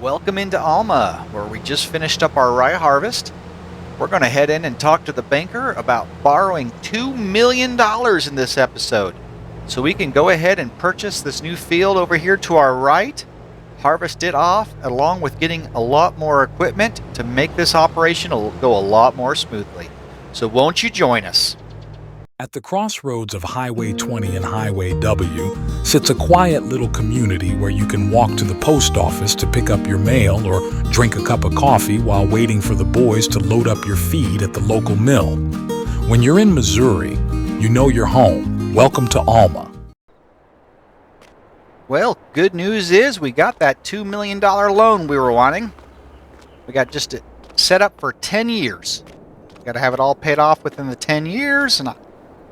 Welcome into Alma, where we just finished up our rye harvest. We're going to head in and talk to the banker about borrowing $2 million in this episode, so we can go ahead and purchase this new field over here to our right, harvest it off, along with getting a lot more equipment to make this operation go a lot more smoothly. So won't you join us? At the crossroads of Highway 20 and Highway W sits a quiet little community where you can walk to the post office to pick up your mail or drink a cup of coffee while waiting for the boys to load up your feed at the local mill. When you're in Missouri, you know you're home. Welcome to Alma. Well, good news is we got that $2 million loan we were wanting. We got just set up for 10 years. Got to have it all paid off within the 10 years, and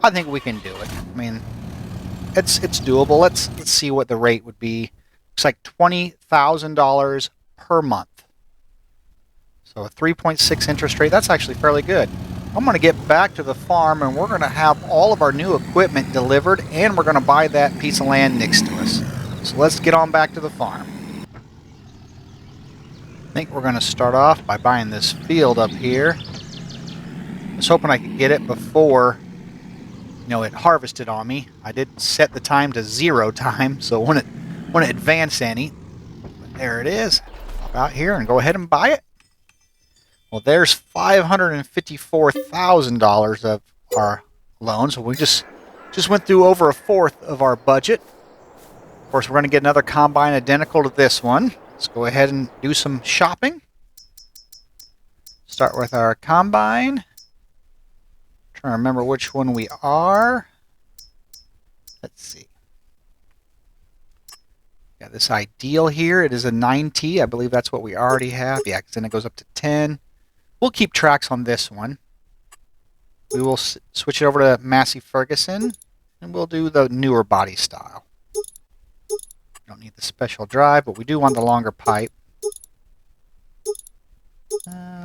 I think we can do it. I mean, it's doable. Let's see what the rate would be. Looks like $20,000 per month. So a 3.6 interest rate. That's actually fairly good. I'm going to get back to the farm, and we're going to have all of our new equipment delivered, and we're going to buy that piece of land next to us. So let's get on back to the farm. I think we're going to start off by buying this field up here. I was hoping I could get it before it harvested on me. I did set the time to 0 time, so it wouldn't advance any. But there it is. Pop out here and go ahead and buy it. Well, there's $554,000 of our loan, so we just went through over a fourth of our budget. Of course, we're going to get another combine identical to this one. Let's go ahead and do some shopping. Start with our combine. Trying to remember which one we are. Let's see. Got this Ideal here. It is a 9T. I believe that's what we already have. Yeah, because then it goes up to 10. We'll keep tracks on this one. We will switch it over to Massey Ferguson, and we'll do the newer body style. Don't need the special drive, but we do want the longer pipe.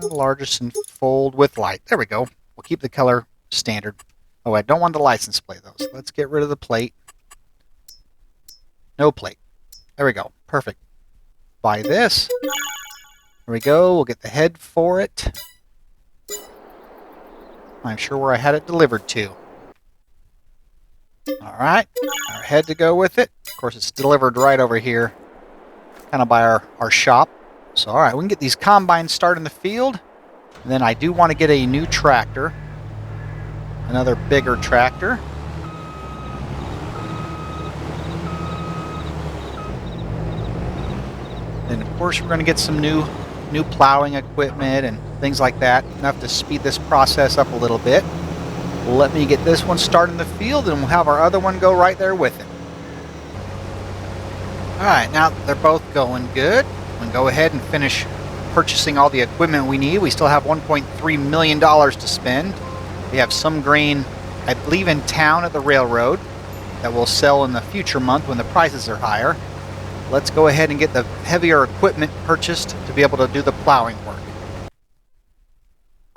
Largest and fold with light. There we go. We'll keep the color standard. Oh, I don't want the license plate though, so let's get rid of the plate. No plate. There we go. Perfect. Buy this. There we go. We'll get the head for it. I'm sure where I had it delivered to. Alright. Our head to go with it. Of course, it's delivered right over here, kind of by our shop. So, alright, we can get these combines started in the field. And then I do want to get a new tractor. Another bigger tractor. Then of course we're going to get some new plowing equipment and things like that. Enough to speed this process up a little bit. Let me get this one started in the field, and we'll have our other one go right there with it. Alright, now they're both going good. We can go ahead and finish purchasing all the equipment we need. We still have $1.3 million to spend. We have some grain, I believe, in town at the railroad that we'll sell in the future month when the prices are higher. Let's go ahead and get the heavier equipment purchased to be able to do the plowing work.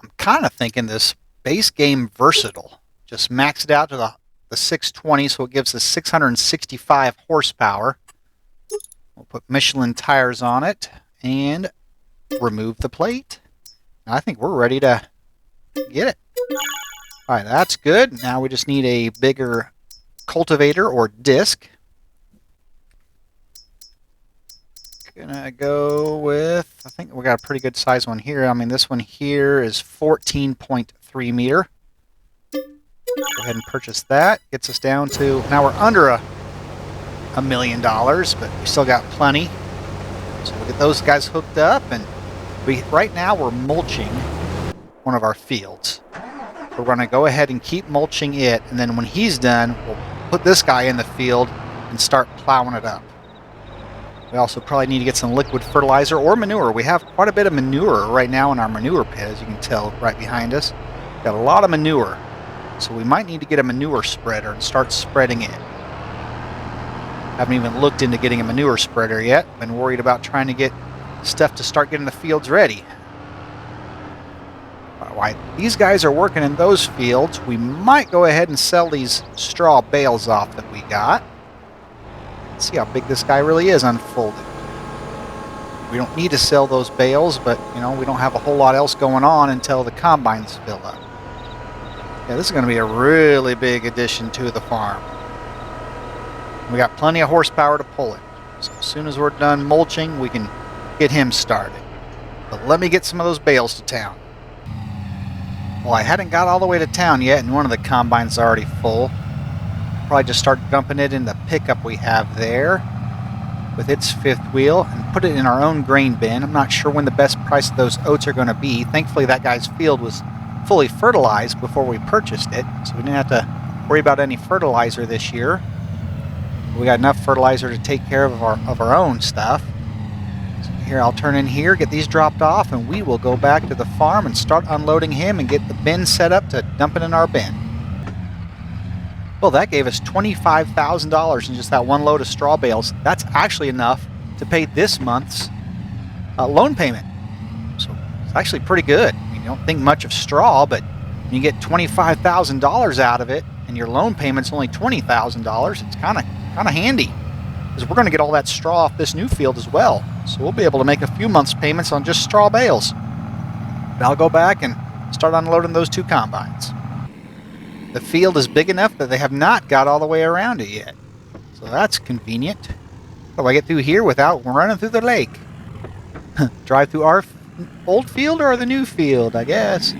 I'm kind of thinking this base game versatile. Just max it out to the 620, so it gives us 665 horsepower. We'll put Michelin tires on it and remove the plate. I think we're ready to get it. Alright, that's good. Now we just need a bigger cultivator or disc. Gonna go with, I think we got a pretty good size one here. I mean, this one here is 14.3 meter. Go ahead and purchase that. Gets us down to, now we're under $1 million, but we still got plenty. So we'll get those guys hooked up, and right now we're mulching one of our fields. We're going to go ahead and keep mulching it, and then when he's done, we'll put this guy in the field and start plowing it up. We also probably need to get some liquid fertilizer or manure. We have quite a bit of manure right now in our manure pit, as you can tell right behind us. Got a lot of manure, so we might need to get a manure spreader and start spreading it. Haven't even looked into getting a manure spreader yet. Been worried about trying to get stuff to start getting the fields ready. While these guys are working in those fields, we might go ahead and sell these straw bales off that we got. Let's see how big this guy really is unfolded. We don't need to sell those bales, but we don't have a whole lot else going on until the combines fill up. Yeah, this is going to be a really big addition to the farm. We got plenty of horsepower to pull it. So as soon as we're done mulching, we can get him started. But let me get some of those bales to town. Well, I hadn't got all the way to town yet, and one of the combines is already full. Probably just start dumping it in the pickup we have there with its fifth wheel and put it in our own grain bin. I'm not sure when the best price of those oats are going to be. Thankfully, that guy's field was fully fertilized before we purchased it, so we didn't have to worry about any fertilizer this year. We got enough fertilizer to take care of our own stuff. So here, I'll turn in here, get these dropped off, and we will go back to the farm and start unloading him and get the bin set up to dump it in our bin. Well, that gave us $25,000 in just that one load of straw bales. That's actually enough to pay this month's loan payment. So it's actually pretty good. I mean, you don't think much of straw, but when you get $25,000 out of it and your loan payment's only $20,000, it's kind of handy. Because we're going to get all that straw off this new field as well. So we'll be able to make a few months' payments on just straw bales. But I'll go back and start unloading those two combines. The field is big enough that they have not got all the way around it yet. So that's convenient. How do I get through here without running through the lake? Drive through our old field or the new field, I guess.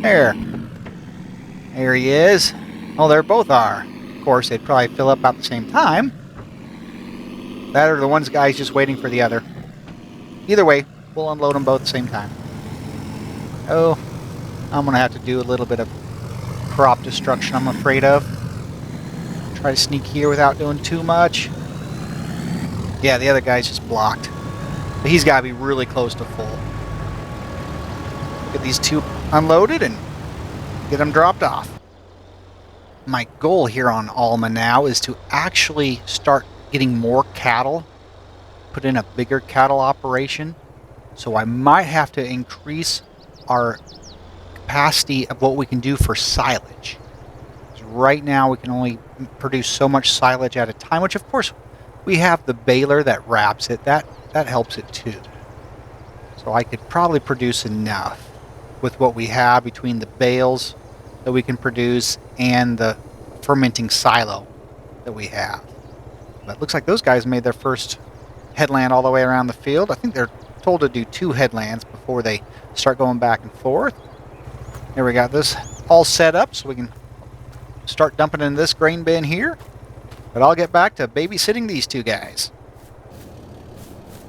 There he is. Oh, there both are. Of course, they'd probably fill up about the same time. That or the one guy's just waiting for the other. Either way, we'll unload them both at the same time. Oh, I'm going to have to do a little bit of crop destruction, I'm afraid of. Try to sneak here without doing too much. Yeah, the other guy's just blocked. But he's got to be really close to full. Get these two unloaded and get them dropped off. My goal here on Alma now is to actually start getting more cattle, put in a bigger cattle operation. So I might have to increase our capacity of what we can do for silage. Right now we can only produce so much silage at a time, which of course we have the baler that wraps it. That helps it too. So I could probably produce enough with what we have between the bales that we can produce and the fermenting silo that we have. But it looks like those guys made their first headland all the way around the field. I think they're told to do 2 headlands before they start going back and forth. Here we got this all set up so we can start dumping in this grain bin here. But I'll get back to babysitting these 2 guys.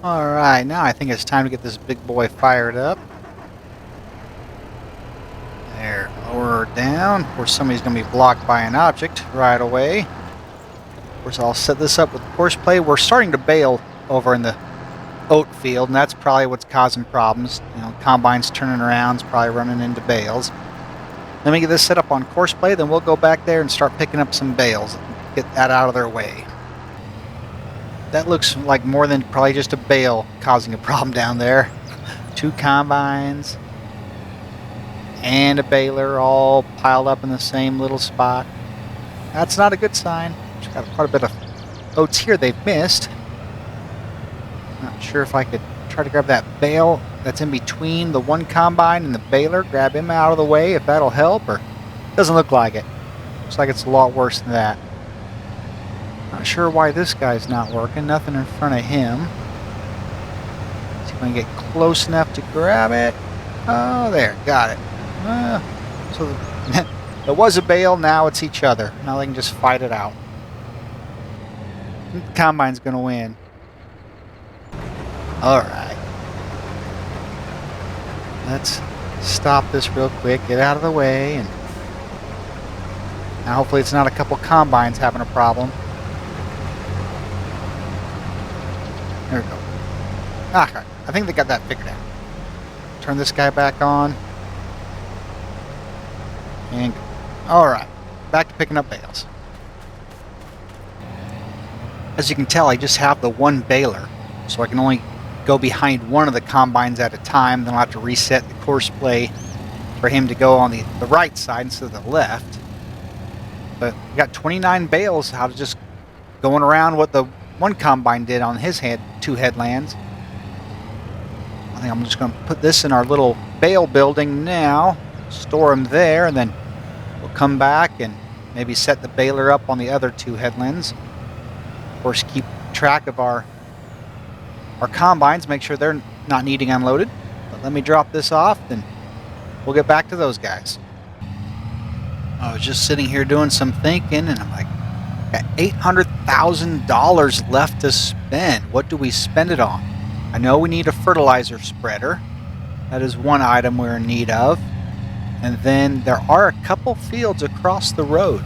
Alright, now I think it's time to get this big boy fired up. There, lower her down. Of course, somebody's going to be blocked by an object right away. Of course, I'll set this up with course play. We're starting to bale over in the oat field, and that's probably what's causing problems. Combines turning around, it's probably running into bales. Let me get this set up on course play, then we'll go back there and start picking up some bales. Get that out of their way. That looks like more than probably just a bale causing a problem down there. 2 combines and a baler all piled up in the same little spot. That's not a good sign. Just got quite a bit of oats here they've missed. Not sure if I could try to grab that bale that's in between the one combine and the baler, grab him out of the way if that'll help, or doesn't look like it. Looks like it's a lot worse than that. Not sure why this guy's not working. Nothing in front of him. See if I can get close enough to grab it. Oh, there, got it. So it was a bale, now it's each other. Now they can just fight it out. The combine's gonna win. Alright. Let's stop this real quick, get out of the way, and now hopefully it's not a couple combines having a problem. There we go. Okay, I think they got that figured out. Turn this guy back on. And alright, back to picking up bales. As you can tell, I just have the one baler, so I can only go behind one of the combines at a time. Then I'll have to reset the course play for him to go on the right side instead of the left. But we got 29 bales out of just going around what the one combine did on his 2 headlands. I think I'm just going to put this in our little bale building now, store them there, and then we'll come back and maybe set the baler up on the other two headlands. Of course, keep track of our combines, make sure they're not needing unloaded. But let me drop this off, then we'll get back to those guys. I was just sitting here doing some thinking, and I'm like, got $800,000 left to spend. What do we spend it on? I know we need a fertilizer spreader. That is one item we're in need of. And then there are a couple fields across the road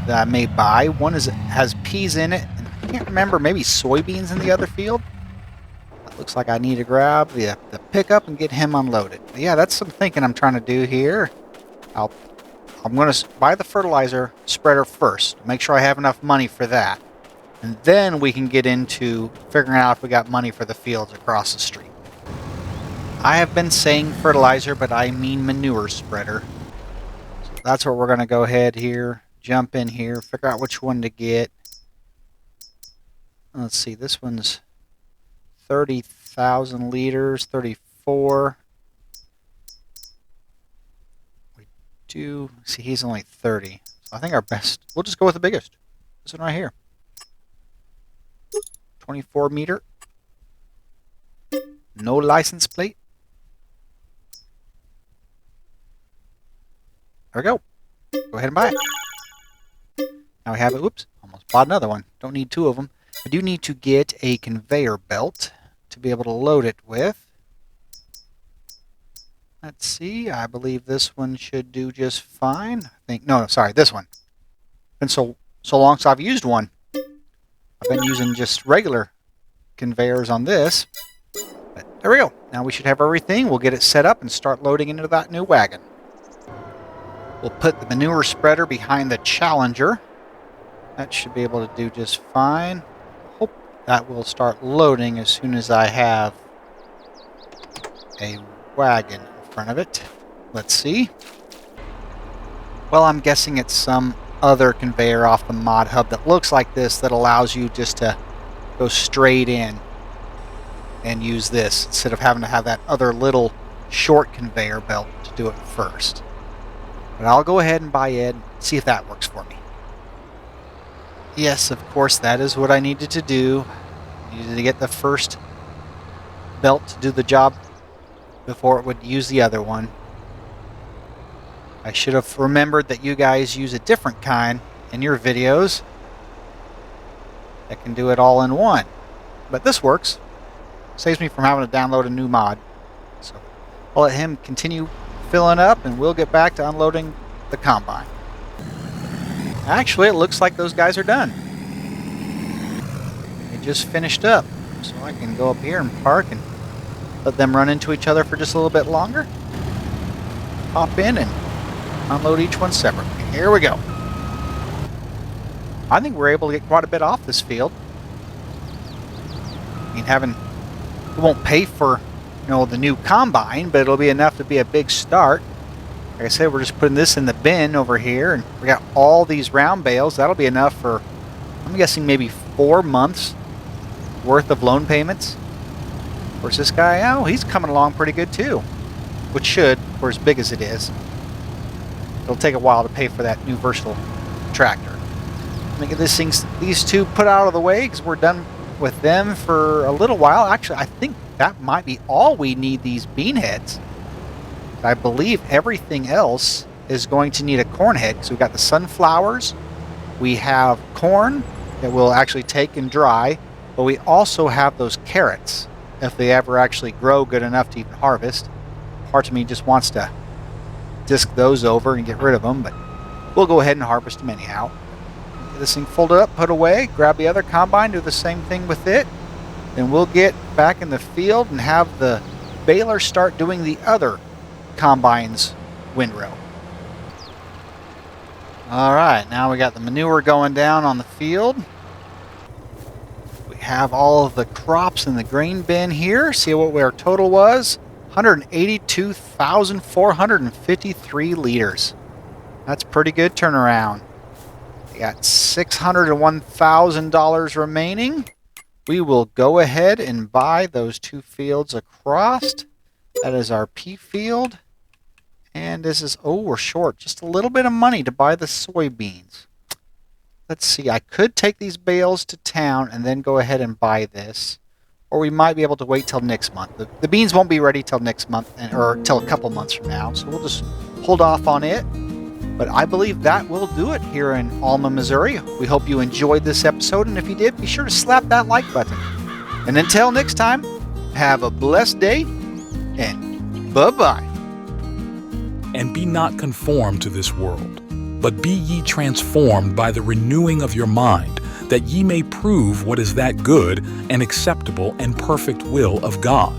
that I may buy. One has peas in it, and I can't remember, maybe soybeans in the other field. It looks like I need to grab the pickup and get him unloaded. But yeah, that's some thinking I'm trying to do here. I'm going to buy the fertilizer spreader first, make sure I have enough money for that. And then we can get into figuring out if we got money for the fields across the street. I have been saying fertilizer, but I mean manure spreader. So that's what we're going to go ahead here, jump in here, figure out which one to get. Let's see, this one's 30,000 liters, 34. See, he's only 30. So I think our best, we'll just go with the biggest. This one right here. 24 meter. No license plate. There we go. Go ahead and buy it. Now we have it. Whoops. Almost bought another one. Don't need two of them. I do need to get a conveyor belt to be able to load it with. Let's see. I believe this one should do just fine. I think. No, sorry. This one. Been so long since I've used one. I've been using just regular conveyors on this. But there we go. Now we should have everything. We'll get it set up and start loading into that new wagon. We'll put the manure spreader behind the Challenger. That should be able to do just fine. Hope that will start loading as soon as I have a wagon in front of it. Let's see. Well, I'm guessing it's some other conveyor off the mod hub that looks like this that allows you just to go straight in and use this instead of having to have that other little short conveyor belt to do it first. But I'll go ahead and buy it and see if that works for me. Yes, of course, that is what I needed to do. I needed to get the first belt to do the job before it would use the other one. I should have remembered that you guys use a different kind in your videos that can do it all in one. But this works. Saves me from having to download a new mod. So I'll let him continue filling up and we'll get back to unloading the combine. Actually, it looks like those guys are done. They just finished up. So I can go up here and park and let them run into each other for just a little bit longer. Hop in and unload each one separately. Here we go. I think we're able to get quite a bit off this field. I mean, it won't pay for, the new combine, but it'll be enough to be a big start. Like I said, we're just putting this in the bin over here, and we got all these round bales. That'll be enough for, I'm guessing, maybe 4 months worth of loan payments. Of course, this guy, oh, he's coming along pretty good too, which should, for as big as it is. It'll take a while to pay for that new versatile tractor. Let me get these two put out of the way because we're done with them for a little while. Actually, I think that might be all we need these bean heads. I believe everything else is going to need a corn head because we've got the sunflowers, we have corn that we'll actually take and dry, but we also have those carrots if they ever actually grow good enough to even harvest. Part of me just wants to disc those over and get rid of them, but we'll go ahead and harvest them anyhow. Get this thing folded up, put away, grab the other combine, do the same thing with it, then we'll get back in the field and have the baler start doing the other combine's windrow. Alright, now we got the manure going down on the field. We have all of the crops in the grain bin here. See what our total was? 182,453 liters. That's pretty good turnaround. We got $601,000 remaining. We will go ahead and buy those two fields across. That is our pea field. And this is, oh, we're short just a little bit of money to buy the soybeans. Let's see, I could take these bales to town and then go ahead and buy this. Or we might be able to wait till next month. The beans won't be ready till next month, or till a couple months from now. So we'll just hold off on it. But I believe that will do it here in Alma, Missouri. We hope you enjoyed this episode, and if you did, be sure to slap that like button. And until next time, have a blessed day, and bye-bye. And be not conformed to this world, but be ye transformed by the renewing of your mind, that ye may prove what is that good and acceptable and perfect will of God.